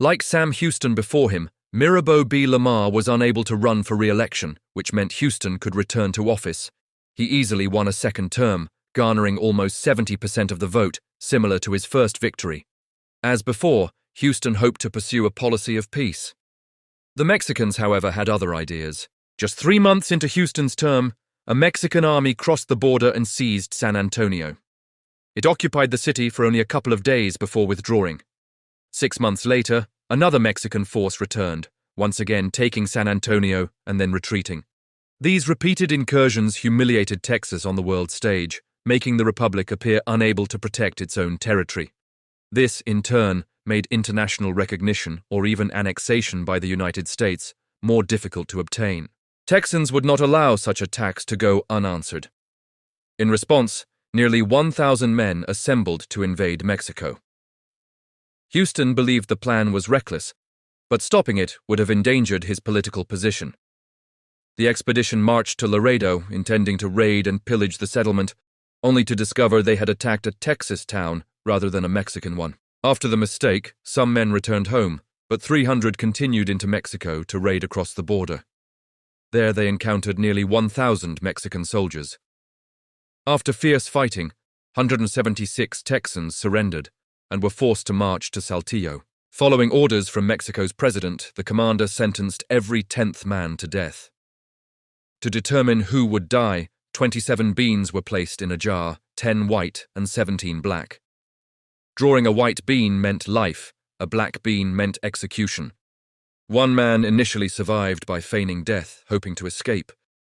Like Sam Houston before him, Mirabeau B. Lamar was unable to run for re-election, which meant Houston could return to office. He easily won a second term, garnering almost 70% of the vote, similar to his first victory. As before, Houston hoped to pursue a policy of peace. The Mexicans, however, had other ideas. Just 3 months into Houston's term, a Mexican army crossed the border and seized San Antonio. It occupied the city for only a couple of days before withdrawing. 6 months later, another Mexican force returned, once again taking San Antonio and then retreating. These repeated incursions humiliated Texas on the world stage, making the Republic appear unable to protect its own territory. This, in turn, made international recognition or even annexation by the United States more difficult to obtain. Texans would not allow such attacks to go unanswered. In response, nearly 1,000 men assembled to invade Mexico. Houston believed the plan was reckless, but stopping it would have endangered his political position. The expedition marched to Laredo, intending to raid and pillage the settlement, only to discover they had attacked a Texas town rather than a Mexican one. After the mistake, some men returned home, but 300 continued into Mexico to raid across the border. There they encountered nearly 1,000 Mexican soldiers. After fierce fighting, 176 Texans surrendered and were forced to march to Saltillo. Following orders from Mexico's president, the commander sentenced every 10th man to death. To determine who would die, 27 beans were placed in a jar, 10 white and 17 black. Drawing a white bean meant life, a black bean meant execution. One man initially survived by feigning death, hoping to escape,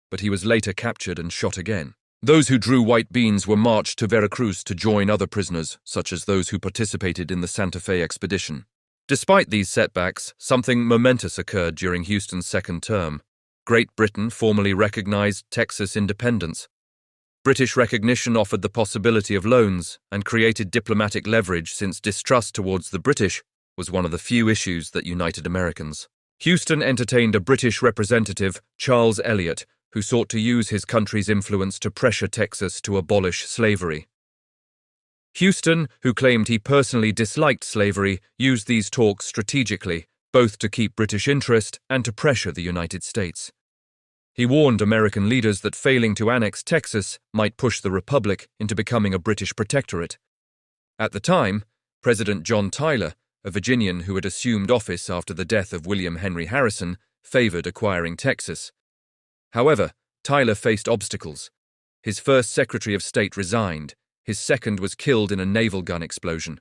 but he was later captured and shot again. Those who drew white beans were marched to Veracruz to join other prisoners, such as those who participated in the Santa Fe expedition. Despite these setbacks, something momentous occurred during Houston's second term. Great Britain formally recognized Texas independence. British recognition offered the possibility of loans and created diplomatic leverage, since distrust towards the British was one of the few issues that united Americans. Houston entertained a British representative, Charles Eliot, who sought to use his country's influence to pressure Texas to abolish slavery. Houston, who claimed he personally disliked slavery, used these talks strategically, both to keep British interest and to pressure the United States. He warned American leaders that failing to annex Texas might push the Republic into becoming a British protectorate. At the time, President John Tyler, a Virginian who had assumed office after the death of William Henry Harrison, favored acquiring Texas. However, Tyler faced obstacles. His first Secretary of State resigned, his second was killed in a naval gun explosion,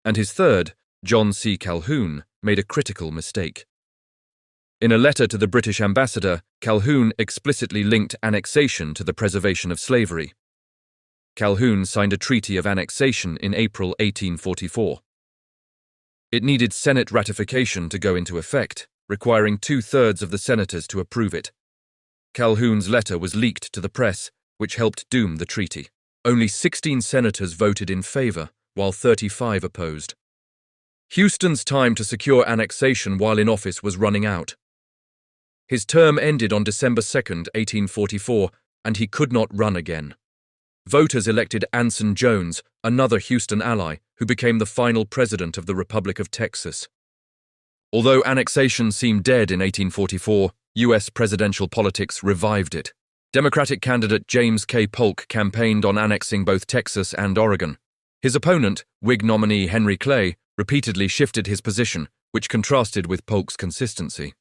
and his third, John C. Calhoun, made a critical mistake. In a letter to the British ambassador, Calhoun explicitly linked annexation to the preservation of slavery. Calhoun signed a treaty of annexation in April 1844. It needed Senate ratification to go into effect, requiring 2/3 of the senators to approve it. Calhoun's letter was leaked to the press, which helped doom the treaty. Only 16 senators voted in favor, while 35 opposed. Houston's time to secure annexation while in office was running out. His term ended on December 2, 1844, and he could not run again. Voters elected Anson Jones, another Houston ally, who became the final president of the Republic of Texas. Although annexation seemed dead in 1844, U.S. presidential politics revived it. Democratic candidate James K. Polk campaigned on annexing both Texas and Oregon. His opponent, Whig nominee Henry Clay, repeatedly shifted his position, which contrasted with Polk's consistency.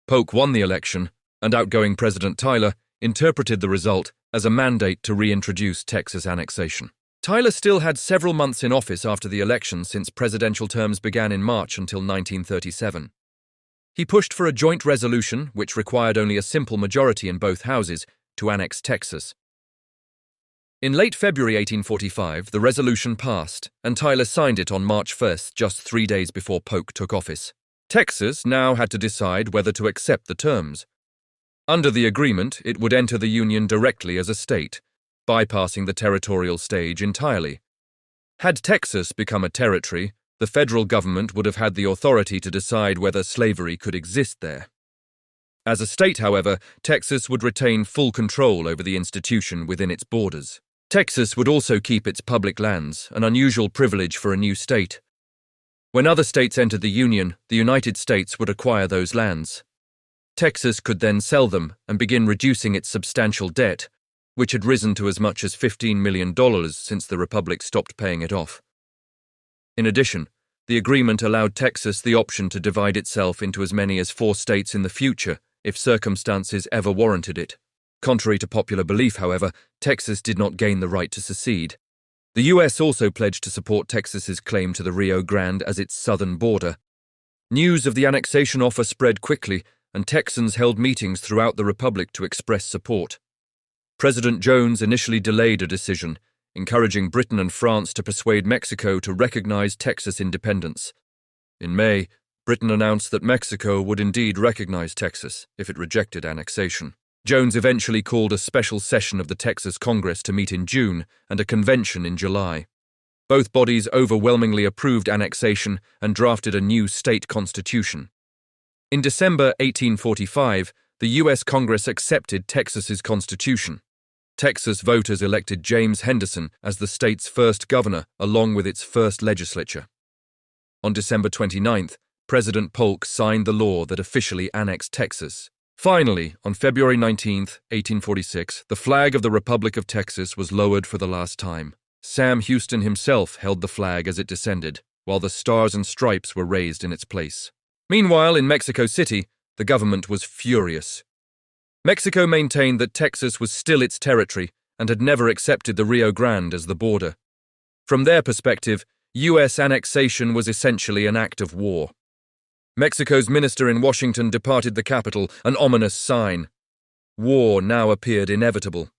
Polk won the election, and outgoing President Tyler interpreted the result as a mandate to reintroduce Texas annexation. Tyler still had several months in office after the election, since presidential terms began in March until 1937. He pushed for a joint resolution, which required only a simple majority in both houses, to annex Texas. In late February 1845, the resolution passed, and Tyler signed it on March 1, just 3 days before Polk took office. Texas now had to decide whether to accept the terms. Under the agreement, it would enter the Union directly as a state, bypassing the territorial stage entirely. Had Texas become a territory, the federal government would have had the authority to decide whether slavery could exist there. As a state, however, Texas would retain full control over the institution within its borders. Texas would also keep its public lands, an unusual privilege for a new state. When other states entered the Union, the United States would acquire those lands. Texas could then sell them and begin reducing its substantial debt, which had risen to as much as $15 million since the Republic stopped paying it off. In addition, the agreement allowed Texas the option to divide itself into as many as 4 states in the future if circumstances ever warranted it. Contrary to popular belief, however, Texas did not gain the right to secede. The U.S. also pledged to support Texas's claim to the Rio Grande as its southern border. News of the annexation offer spread quickly, and Texans held meetings throughout the Republic to express support. President Jones initially delayed a decision, encouraging Britain and France to persuade Mexico to recognize Texas independence. In May, Britain announced that Mexico would indeed recognize Texas if it rejected annexation. Jones eventually called a special session of the Texas Congress to meet in June and a convention in July. Both bodies overwhelmingly approved annexation and drafted a new state constitution. In December 1845, the U.S. Congress accepted Texas's constitution. Texas voters elected James Henderson as the state's first governor, along with its first legislature. On December 29th, President Polk signed the law that officially annexed Texas. Finally, on February 19, 1846, the flag of the Republic of Texas was lowered for the last time. Sam Houston himself held the flag as it descended, while the stars and stripes were raised in its place. Meanwhile, in Mexico City, the government was furious. Mexico maintained that Texas was still its territory and had never accepted the Rio Grande as the border. From their perspective, U.S. annexation was essentially an act of war. Mexico's minister in Washington departed the capital, an ominous sign. War now appeared inevitable.